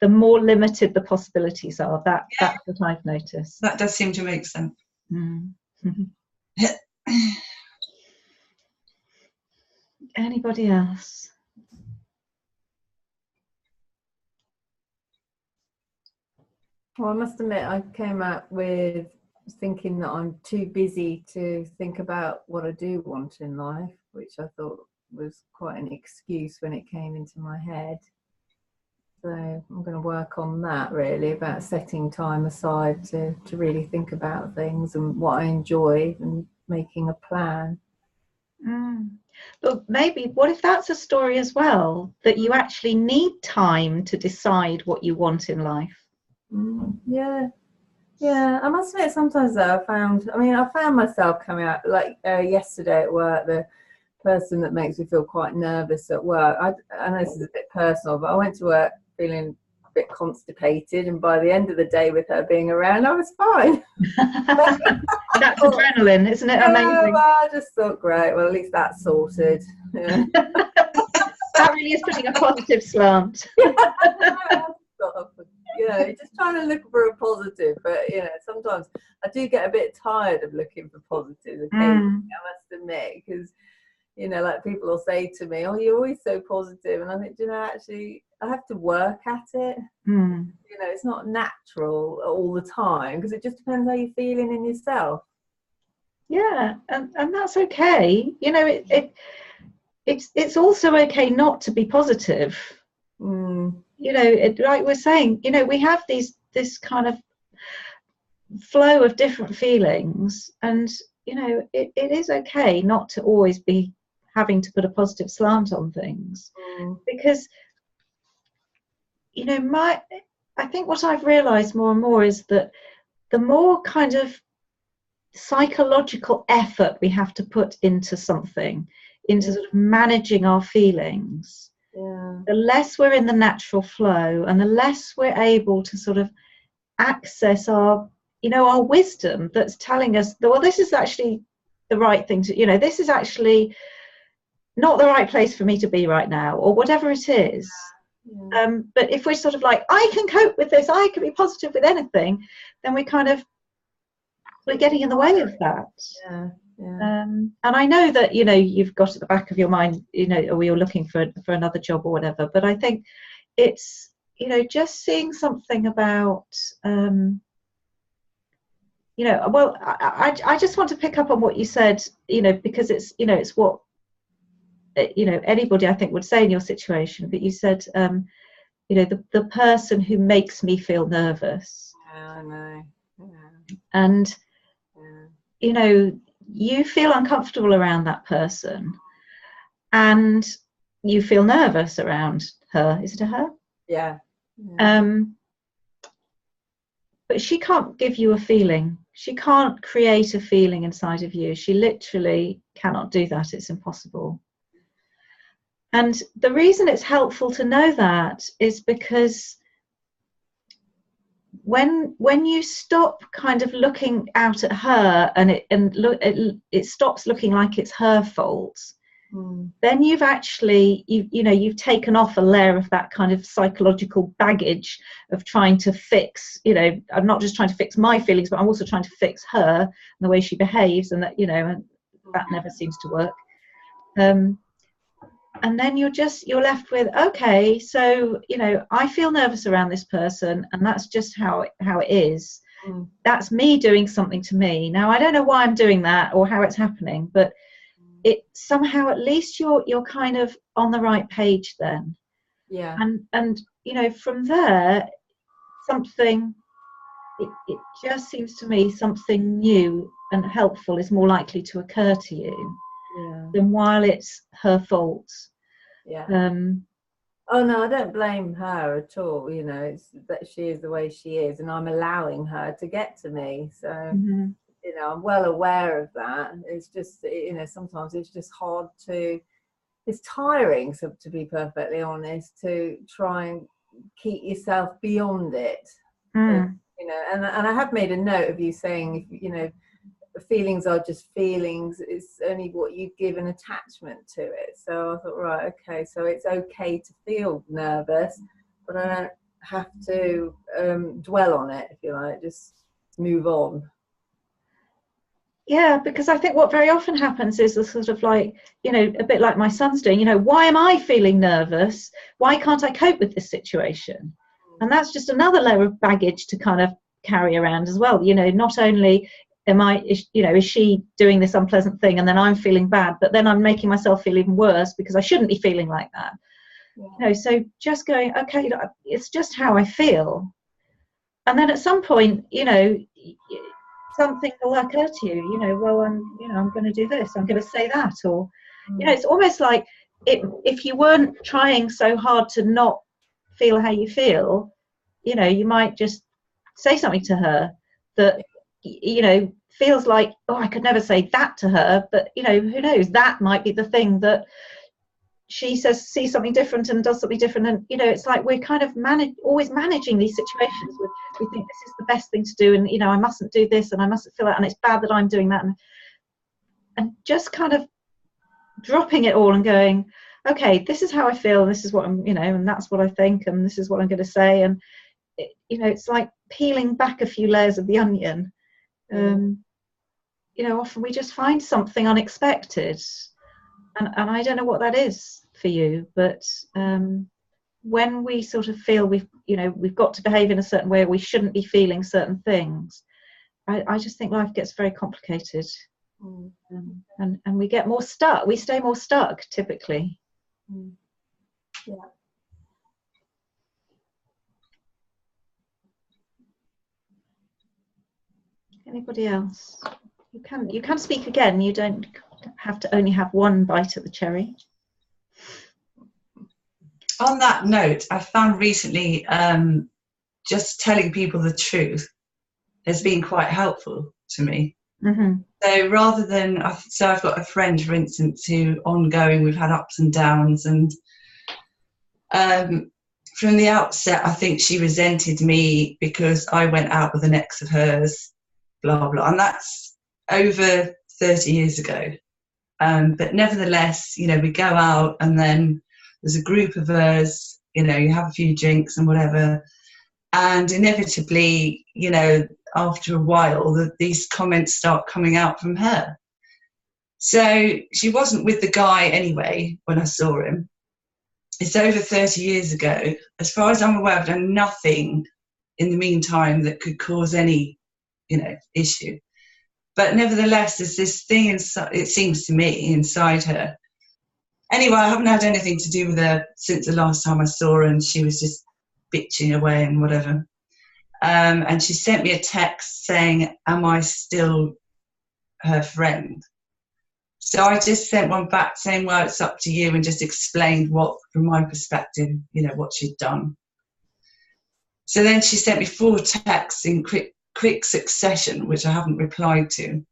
the more limited the possibilities are. That's what I've noticed. That does seem to make sense. Anybody else? Well, I must admit, I came out with thinking that I'm too busy to think about what I do want in life, which I thought was quite an excuse when it came into my head. So I'm going to work on that, really, about setting time aside to really think about things and what I enjoy and making a plan. But maybe, what if that's a story as well, that you actually need time to decide what you want in life? Yeah, I must admit, sometimes though, I found myself coming out, like yesterday at work, the person that makes me feel quite nervous at work. I know this is a bit personal, but I went to work feeling a bit constipated, and by the end of the day, with her being around, I was fine. That's adrenaline, isn't it? Amazing. Well, I just thought, great, well, at least that's sorted. Yeah. That really is putting a positive slant. Just trying to look for a positive, but sometimes I do get a bit tired of looking for positives occasionally, I must admit, because like people will say to me, "Oh, you're always so positive," and I think, actually I have to work at it. It's not natural all the time, because it just depends how you're feeling in yourself. Yeah, and that's okay. It's also okay not to be positive. Like we're saying, we have this kind of flow of different feelings, and it is okay not to always be having to put a positive slant on things, because I think what I've realized more and more is that the more kind of psychological effort we have to put into something, into sort of managing our feelings, the less we're in the natural flow, and the less we're able to sort of access our wisdom that's telling us, well, this is actually the right thing to, this is actually not the right place for me to be right now, or whatever it is. But if we're sort of like, I can cope with this, I can be positive with anything, then we're getting in the way of that. And I know that you've got at the back of your mind, or you're looking for another job or whatever, but I think it's just seeing something about well, I just want to pick up on what you said, because it's it's what anybody I think would say in your situation, but you said the person who makes me feel nervous. I know. And you feel uncomfortable around that person, and you feel nervous around her. Is it a her? Yeah. But she can't give you a feeling. She can't create a feeling inside of you. She literally cannot do that. It's impossible. And the reason it's helpful to know that is because when you stop kind of looking out at her, and it stops looking like it's her fault, then you've actually you've taken off a layer of that kind of psychological baggage of trying to fix. I'm not just trying to fix my feelings, but I'm also trying to fix her and the way she behaves, and that and that never seems to work. And then you're left with, okay, so I feel nervous around this person, and that's just how it is. That's me doing something to me. Now I don't know why I'm doing that or how it's happening, but it somehow, at least you're kind of on the right page then. Yeah. And from there, something, it just seems to me something new and helpful is more likely to occur to you than while it's her fault. Oh no, I don't blame her at all. It's that she is the way she is, and I'm allowing her to get to me. So I'm well aware of that. It's just sometimes it's just hard it's tiring, so to be perfectly honest, to try and keep yourself beyond it. And I have made a note of you saying, if feelings are just feelings, it's only what you give an attachment to it. So I thought, right, okay, so it's okay to feel nervous, but I don't have to dwell on it, if you like, just move on. Yeah, because I think what very often happens is the sort of like, you know, a bit like my son's doing, you know, why am I feeling nervous? Why can't I cope with this situation? And that's just another layer of baggage to kind of carry around as well. You know, not only is she doing this unpleasant thing and then I'm feeling bad, but then I'm making myself feel even worse because I shouldn't be feeling like that. Yeah. You know, so just going, okay, it's just how I feel. And then at some point, you know, something will occur to you, you know, well, I'm going to do this, I'm going to say that, or, you know, it's almost like if you weren't trying so hard to not feel how you feel, you know, you might just say something to her that, you know, feels like, oh, I could never say that to her, but, you know, who knows, that might be the thing that she sees something different and does something different. And, you know, it's like we're kind of always managing these situations with, we think this is the best thing to do, and, you know, I mustn't do this and I mustn't feel that, and it's bad that I'm doing that, and just kind of dropping it all and going, okay, this is how I feel, and this is what I'm, you know, and that's what I think, and this is what I'm going to say. And you know, it's like peeling back a few layers of the onion. You know, often we just find something unexpected, and I don't know what that is for you, but when we sort of feel we've got to behave in a certain way, we shouldn't be feeling certain things, I just think life gets very complicated. And we get more stuck, we stay more stuck typically. Yeah. Anybody else? You can speak again, you don't have to only have one bite at the cherry. On that note, I found recently just telling people the truth has been quite helpful to me. So rather than, so I've got a friend, for instance, who ongoing, we've had ups and downs, and from the outset, I think she resented me because I went out with an ex of hers, blah, blah, and that's over 30 years ago. But nevertheless, you know, we go out and then there's a group of us, you know, you have a few drinks and whatever, and inevitably, you know, after a while, these comments start coming out from her. So she wasn't with the guy anyway when I saw him. It's over 30 years ago. As far as I'm aware, I've done nothing in the meantime that could cause any, you know, issue. But nevertheless, there's this thing inside, it seems to me, inside her. Anyway, I haven't had anything to do with her since the last time I saw her, and she was just bitching away and whatever. And she sent me a text saying, am I still her friend? So I just sent one back saying, well, it's up to you, and just explained what, from my perspective, you know, what she'd done. So then she sent me 4 texts in quick succession, which I haven't replied to.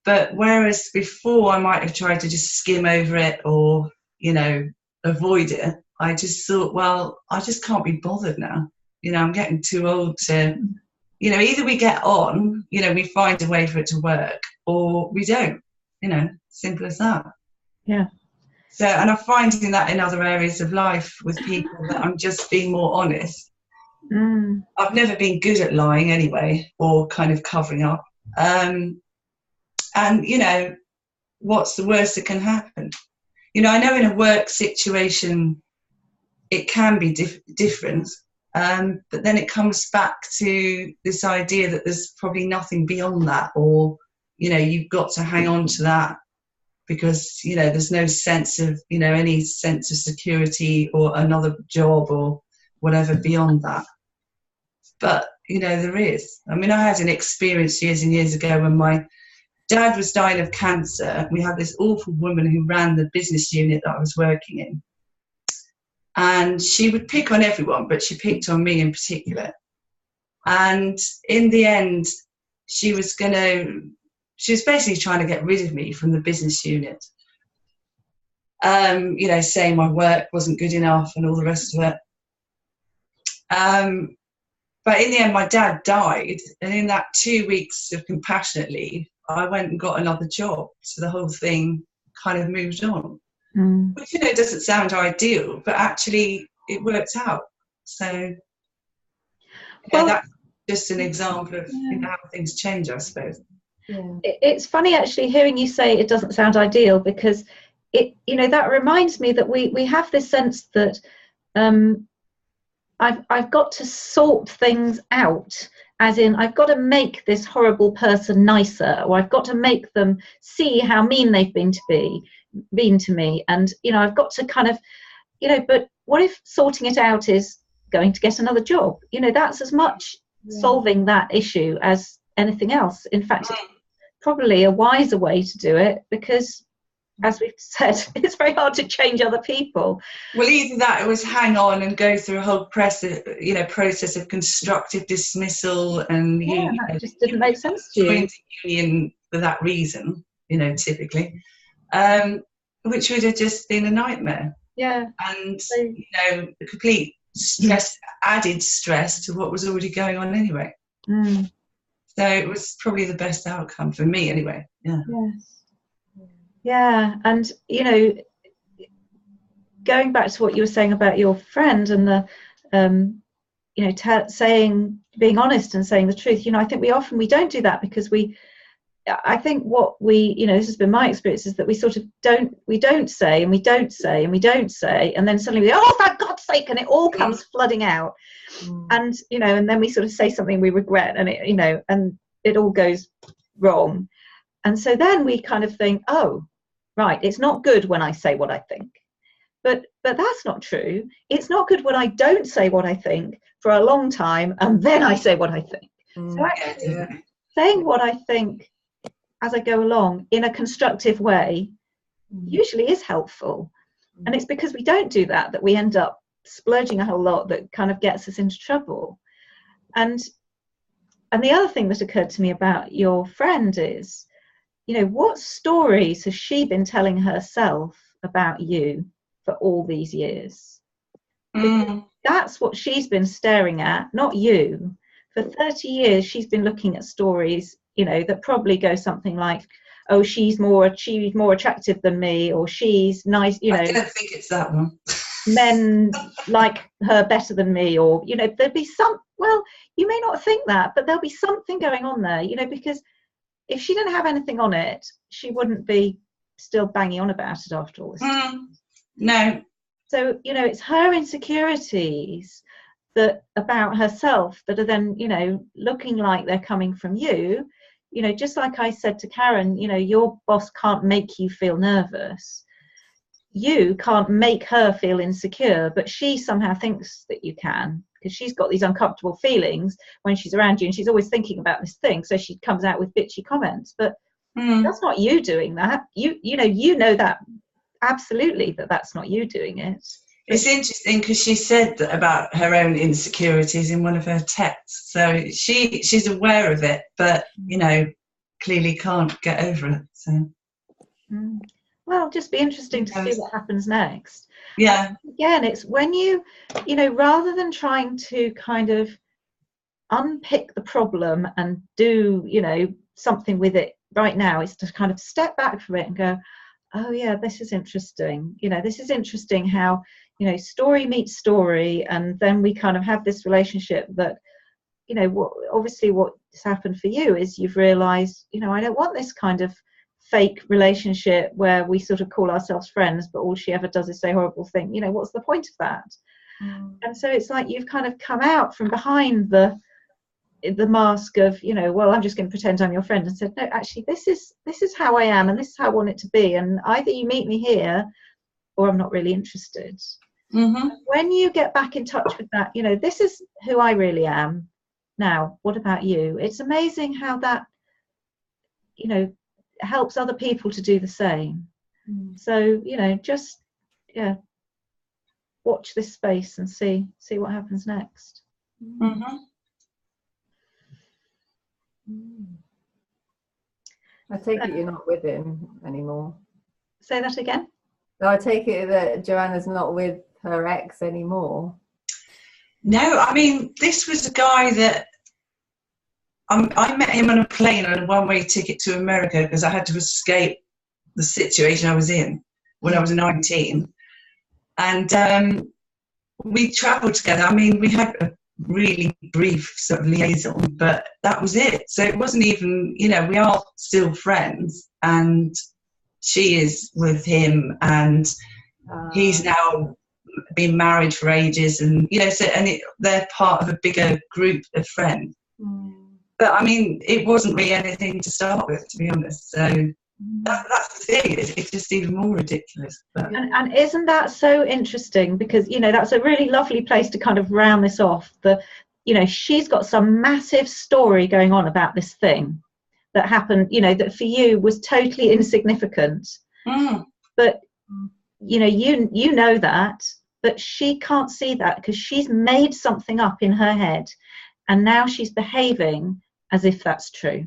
But whereas before I might have tried to just skim over it or, you know, avoid it, I just thought, well, I just can't be bothered now. You know, I'm getting too old to, you know, either we get on, you know, we find a way for it to work, or we don't, you know, simple as that. Yeah. So, and I'm finding that in other areas of life with people, that I'm just being more honest. I've never been good at lying anyway, or kind of covering up. And, you know, what's the worst that can happen? You know, I know in a work situation, it can be different. But then it comes back to this idea that there's probably nothing beyond that, or, you know, you've got to hang on to that because, you know, there's no sense of, you know, any sense of security or another job or whatever beyond that. But, you know, there is. I mean, I had an experience years and years ago when my dad was dying of cancer. We had this awful woman who ran the business unit that I was working in. And she would pick on everyone, but she picked on me in particular. And in the end, she was basically trying to get rid of me from the business unit. You know, saying my work wasn't good enough and all the rest of it. But in the end, my dad died. And in that 2 weeks of compassionate leave, I went and got another job. So the whole thing kind of moved on. Which, you know, doesn't sound ideal, but actually it worked out. So well, that's just an example of, you know, how things change, I suppose. Yeah. It's funny actually hearing you say it doesn't sound ideal, because it, you know, that reminds me that we have this sense that I've got to sort things out, as in I've got to make this horrible person nicer, or I've got to make them see how mean they've been to me, and you know, I've got to kind of, you know, but what if sorting it out is going to get another job? You know, that's as much solving that issue as anything else. In fact, it's probably a wiser way to do it, because as we've said, it's very hard to change other people. Well, either that, it was hang on and go through a whole process of constructive dismissal, and That just didn't make sense to you. Joined the union for that reason, you know, typically, which would have just been a nightmare. Yeah. And you know, a complete stress, added stress to what was already going on anyway. So it was probably the best outcome for me anyway. Yeah. Yes. Yeah, and you know, going back to what you were saying about your friend and the, you know, being honest and saying the truth. You know, I think we don't do that because I think what we, you know, this has been my experience, is that we sort of don't say, and we don't say, and we don't say, and then suddenly we go, oh, for God's sake, and it all comes flooding out. And you know, and then we sort of say something we regret, and it, you know, and it all goes wrong. And so then we kind of think, oh, right, it's not good when I say what I think. But that's not true. It's not good when I don't say what I think for a long time and then I say what I think. So actually, saying what I think as I go along in a constructive way usually is helpful. And it's because we don't do that we end up splurging a whole lot that kind of gets us into trouble. And the other thing that occurred to me about your friend is, you know, what stories has she been telling herself about you for all these years? Because that's what she's been staring at, not you. For 30 years, she's been looking at stories, you know, that probably go something like, oh, she's more attractive than me, or she's nice, you know. I don't think it's that one. Men like her better than me, or, you know, there'd be well, you may not think that, but there'll be something going on there, you know, because if she didn't have anything on it, she wouldn't be still banging on about it after all this time. No. So, you know, it's her insecurities about herself that are then, you know, looking like they're coming from you. You know, just like I said to Karen, you know, your boss can't make you feel nervous. You can't make her feel insecure, but she somehow thinks that you can, because she's got these uncomfortable feelings when she's around you, and she's always thinking about this thing, so she comes out with bitchy comments. But that's not you doing that. You know that absolutely, that's not you doing it. It's interesting because she said that about her own insecurities in one of her texts, so she's aware of it, but you know, clearly can't get over it. So well, just be interesting to see what happens next. Yeah. Again, it's when you know, rather than trying to kind of unpick the problem and do, you know, something with it right now, is to kind of step back from it and go, oh yeah, this is interesting. You know, this is interesting how, you know, story meets story, and then we kind of have this relationship that, you know, obviously what's happened for you is you've realized, you know, I don't want this kind of fake relationship where we sort of call ourselves friends, but all she ever does is say horrible things. You know, what's the point of that? And so it's like you've kind of come out from behind the mask of, you know, well, I'm just going to pretend I'm your friend, and said, no, actually, this is how I am, and this is how I want it to be, and either you meet me here or I'm not really interested. When you get back in touch with that, you know, this is who I really am. Now, what about you? It's amazing how that, you know, helps other people to do the same. So, you know, just watch this space and see what happens next. I take it you're not with him anymore. Say that again. So I take it that Joanna's not with her ex anymore. No, I mean, this was a guy that I met him on a plane on a one-way ticket to America because I had to escape the situation I was in when I was 19. And we travelled together. I mean, we had a really brief sort of liaison, but that was it. So it wasn't even, you know, we are still friends, and she is with him, and he's now been married for ages, and you know, so they're part of a bigger group of friends. But I mean, it wasn't really anything to start with, to be honest. So that's the thing, it's just even more ridiculous. But. And isn't that so interesting? Because, you know, that's a really lovely place to kind of round this off. You know, she's got some massive story going on about this thing that happened, you know, that for you was totally insignificant. But, you know, you know that, but she can't see that because she's made something up in her head, and now she's behaving as if that's true.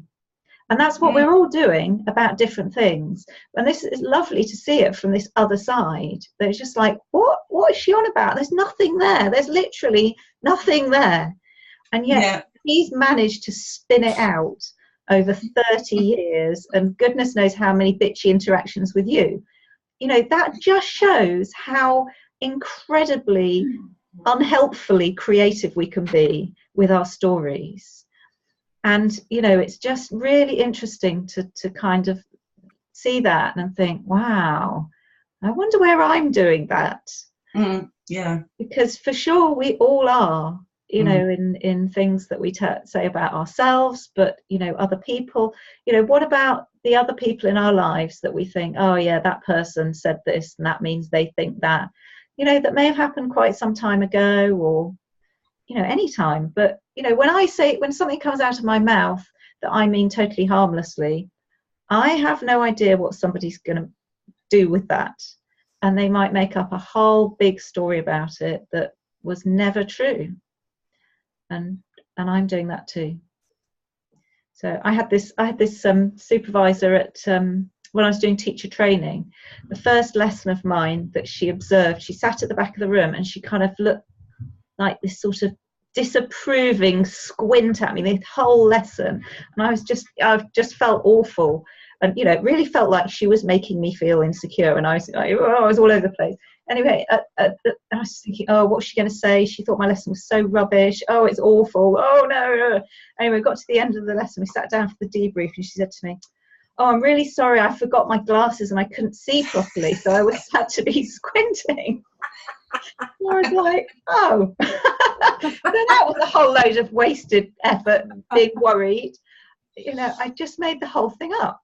And that's what we're all doing about different things. And this is lovely to see it from this other side. That it's just like, what is she on about? There's nothing there. There's literally nothing there. And yet he's managed to spin it out over 30 years, and goodness knows how many bitchy interactions with you. You know, that just shows how incredibly unhelpfully creative we can be with our stories. And, you know, it's just really interesting to kind of see that and think, wow, I wonder where I'm doing that. Because for sure we all are, you know, in things that we say about ourselves, but, you know, other people, you know, what about the other people in our lives that we think, oh yeah, that person said this and that means they think that, you know, that may have happened quite some time ago, or, you know, any time. But, you know, when something comes out of my mouth that I mean totally harmlessly, I have no idea what somebody's going to do with that. And they might make up a whole big story about it that was never true. And I'm doing that too. So I had this supervisor at when I was doing teacher training. The first lesson of mine that she observed, she sat at the back of the room and she kind of looked like this sort of disapproving squint at me the whole lesson, and I just felt awful, and you know, it really felt like she was making me feel insecure, and I was all over the place. Anyway, I was thinking, oh, what's she going to say? She thought my lesson was so rubbish. Oh, it's awful. Oh no. Anyway, we got to the end of the lesson, we sat down for the debrief, and she said to me, oh, I'm really sorry, I forgot my glasses and I couldn't see properly, so I was had to be squinting. I was like, oh. So that was a whole load of wasted effort, being worried. You know, I just made the whole thing up.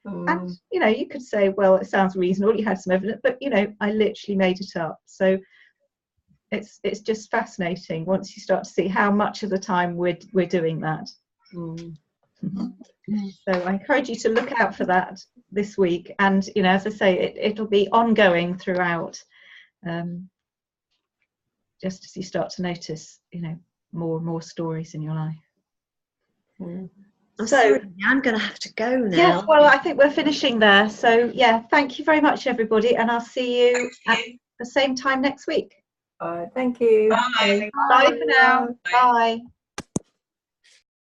And, you know, you could say, well, it sounds reasonable, you had some evidence, but, you know, I literally made it up. So it's just fascinating once you start to see how much of the time we're doing that. So I encourage you to look out for that this week. And, you know, as I say, it'll be ongoing throughout. Just as you start to notice, you know, more and more stories in your life. So I'm going to have to go now. Yeah, well, I think we're finishing there. So yeah, thank you very much, everybody, and I'll see you at the same time next week. Thank you. Bye. Bye for now. Bye.